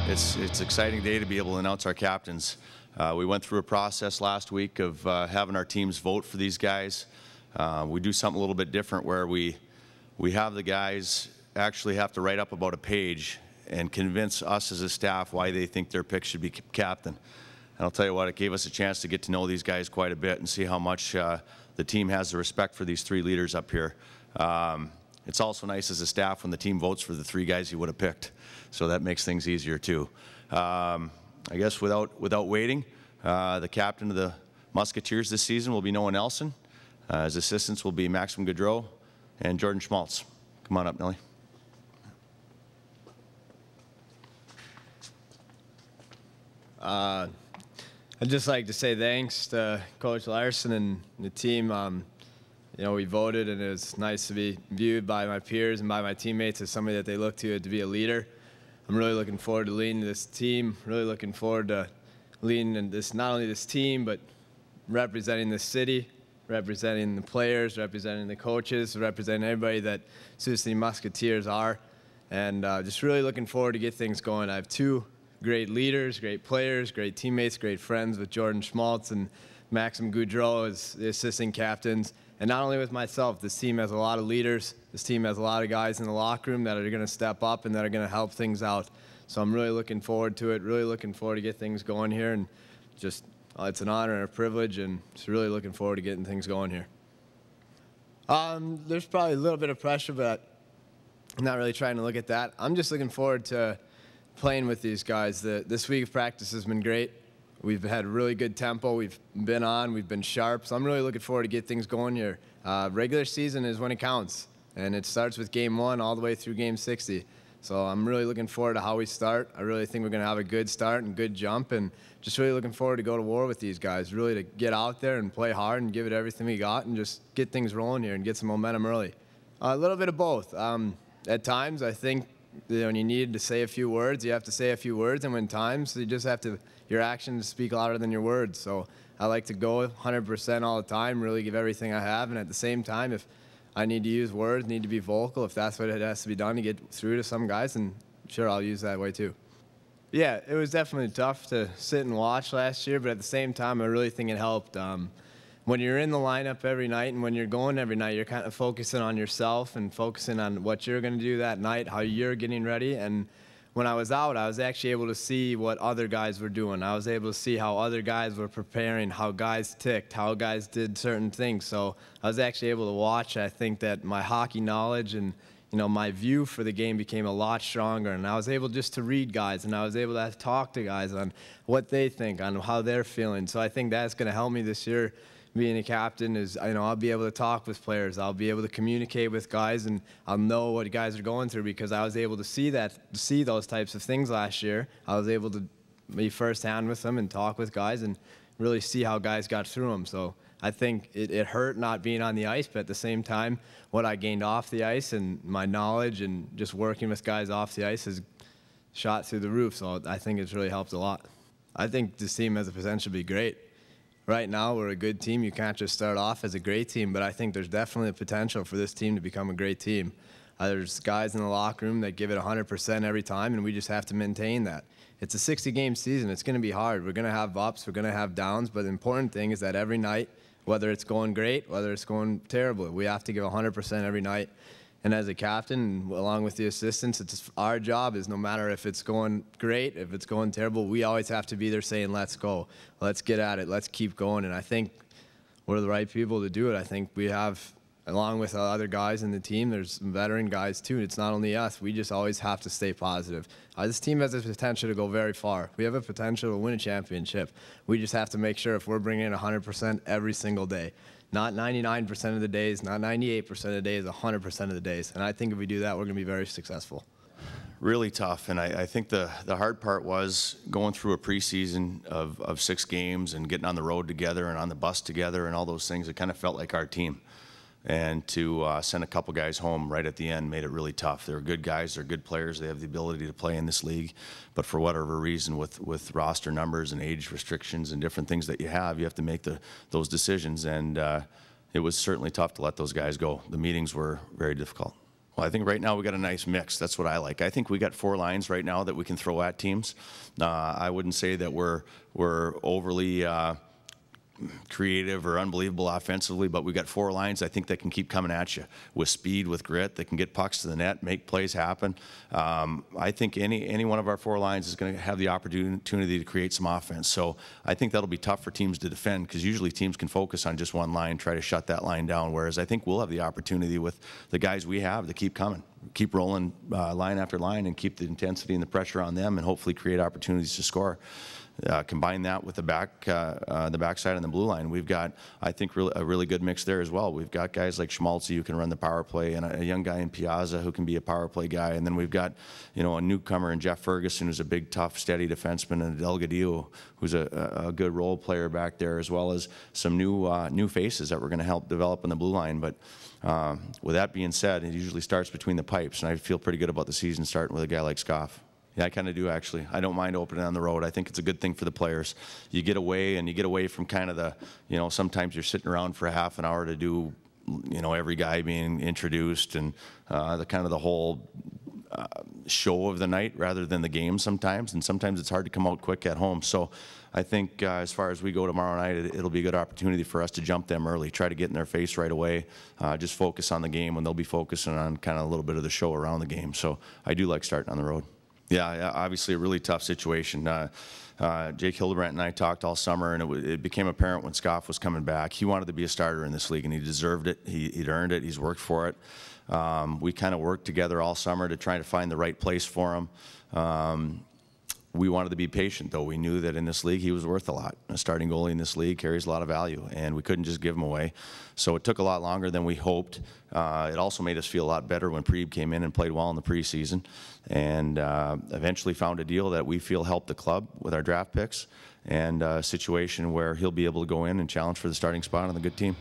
It's an exciting day to be able to announce our captains. We went through a process last week of having our teams vote for these guys. We do something a little bit different where we have the guys actually have to write up about a page and convince us as a staff why they think their pick should be captain. And I'll tell you what, it gave us a chance to get to know these guys quite a bit and see how much the team has the respect for these three leaders up here. It's also nice as a staff when the team votes for the three guys you would have picked. So that makes things easier too. I guess without waiting, the captain of the Musketeers this season will be Noah Nelson. His assistants will be Maxim Gaudreau and Jordan Schmaltz. Come on up, Nelly. I'd just like to say thanks to Coach Larson and the team. You know, we voted, and it was nice to be viewed by my peers and by my teammates as somebody that they look to be a leader. I'm really looking forward to leading this team, really looking forward to leading in this, not only this team, but representing the city, representing the players, representing the coaches, representing everybody that Sioux City Musketeers are. And just really looking forward to get things going. I have two great leaders, great players, great teammates, great friends with Jordan Schmaltz and Maxim Gaudreau as the assistant captains. And not only with myself, this team has a lot of leaders. This team has a lot of guys in the locker room that are going to step up and that are going to help things out. So I'm really looking forward to it, really looking forward to get things going here. And just, it's an honor and a privilege, and just really looking forward to getting things going here. There's probably a little bit of pressure, but I'm not really trying to look at that. I'm just looking forward to playing with these guys. This week of practice has been great. We've had really good tempo. We've been on. We've been sharp. So I'm really looking forward to get things going here. Regular season is when it counts, and it starts with game 1 all the way through game 60. So I'm really looking forward to how we start. I really think we're going to have a good start and good jump, and just really looking forward to go to war with these guys, really to get out there and play hard and give it everything we got and just get things rolling here and get some momentum early. A little bit of both. At times, I think when you need to say a few words, you have to say a few words, and when times, you just have to, your actions speak louder than your words. So I like to go 100% all the time, really give everything I have, and at the same time, if I need to use words, need to be vocal, if that's what it has to be done to get through to some guys, then sure, I'll use that way too. Yeah, it was definitely tough to sit and watch last year, but at the same time, I really think it helped. When you're in the lineup every night and when you're going every night, you're kind of focusing on yourself and focusing on what you're going to do that night, how you're getting ready. And when I was out, I was actually able to see what other guys were doing. I was able to see how other guys were preparing, how guys ticked, how guys did certain things. So I was actually able to watch. I think that my hockey knowledge and my view for the game became a lot stronger, and I was able just to read guys, and I was able to talk to guys on what they think, on how they're feeling. So I think that's going to help me this year. Being a captain is, I'll be able to talk with players. I'll be able to communicate with guys, and I'll know what guys are going through because I was able to see those types of things last year. I was able to be firsthand with them and talk with guys and really see how guys got through them. So I think it hurt not being on the ice, but at the same time, what I gained off the ice and my knowledge and just working with guys off the ice has shot through the roof. So I think it's really helped a lot. I think this team has the potential to be great. Right now, we're a good team. You can't just start off as a great team, but I think there's definitely a potential for this team to become a great team. There's guys in the locker room that give it 100% every time, and we just have to maintain that. It's a 60-game season. It's going to be hard. We're going to have ups. We're going to have downs, but the important thing is that every night, whether it's going great, whether it's going terrible, we have to give 100% every night. And as a captain, along with the assistants, it's our job is no matter if it's going great, if it's going terrible, we always have to be there saying, let's go, let's get at it, let's keep going. And I think we're the right people to do it. I think we have, along with other guys in the team, there's some veteran guys too. It's not only us. We just always have to stay positive. This team has the potential to go very far. We have a potential to win a championship. We just have to make sure if we're bringing in 100% every single day. Not 99% of the days, not 98% of the days, 100% of the days. And I think if we do that, we're going to be very successful. Really tough, and I think the hard part was going through a preseason of 6 games and getting on the road together and on the bus together and all those things. It kind of felt like our team. And to send a couple guys home right at the end made it really tough. They're good guys, they're good players, they have the ability to play in this league, but for whatever reason, with roster numbers and age restrictions and different things that you have to make those decisions, and it was certainly tough to let those guys go. The meetings were very difficult. Well, I think right now we got a nice mix. That's what I like. I think we got 4 lines right now that we can throw at teams. I wouldn't say that we're overly creative or unbelievable offensively, but we got 4 lines I think that can keep coming at you with speed, with grit. They can get pucks to the net, make plays happen. I think any one of our 4 lines is going to have the opportunity to create some offense. So I think that'll be tough for teams to defend, because usually teams can focus on just one line, try to shut that line down, whereas I think we'll have the opportunity with the guys we have to keep coming, keep rolling line after line, and keep the intensity and the pressure on them, and hopefully create opportunities to score. Combine that with the backside on the blue line. We've got, I think, a really good mix there as well. We've got guys like Schmaltzy who can run the power play, and a young guy in Piazza who can be a power play guy. And then we've got, a newcomer in Jeff Ferguson, who's a big, tough, steady defenseman, and Delgadillo, who's a good role player back there, as well as some new faces that we're going to help develop in the blue line. But with that being said, it usually starts between the pipes, and I feel pretty good about the season starting with a guy like Scoff. Yeah, I kind of do, actually. I don't mind opening on the road. I think it's a good thing for the players. You get away from kind of the, sometimes you're sitting around for a half an hour to do, every guy being introduced, and the whole show of the night rather than the game sometimes. And sometimes it's hard to come out quick at home. So I think as far as we go tomorrow night, it'll be a good opportunity for us to jump them early, try to get in their face right away, just focus on the game when they'll be focusing on kind of a little bit of the show around the game. So I do like starting on the road. Yeah, obviously a really tough situation. Jake Hildebrandt and I talked all summer, and it became apparent when Scoff was coming back. He wanted to be a starter in this league, and he deserved it. He'd earned it. He's worked for it. We kind of worked together all summer to try to find the right place for him. We wanted to be patient, though. We knew that in this league he was worth a lot. A starting goalie in this league carries a lot of value, and we couldn't just give him away. So it took a lot longer than we hoped. It also made us feel a lot better when Preeb came in and played well in the preseason, and eventually found a deal that we feel helped the club with our draft picks, and a situation where he'll be able to go in and challenge for the starting spot on the good team.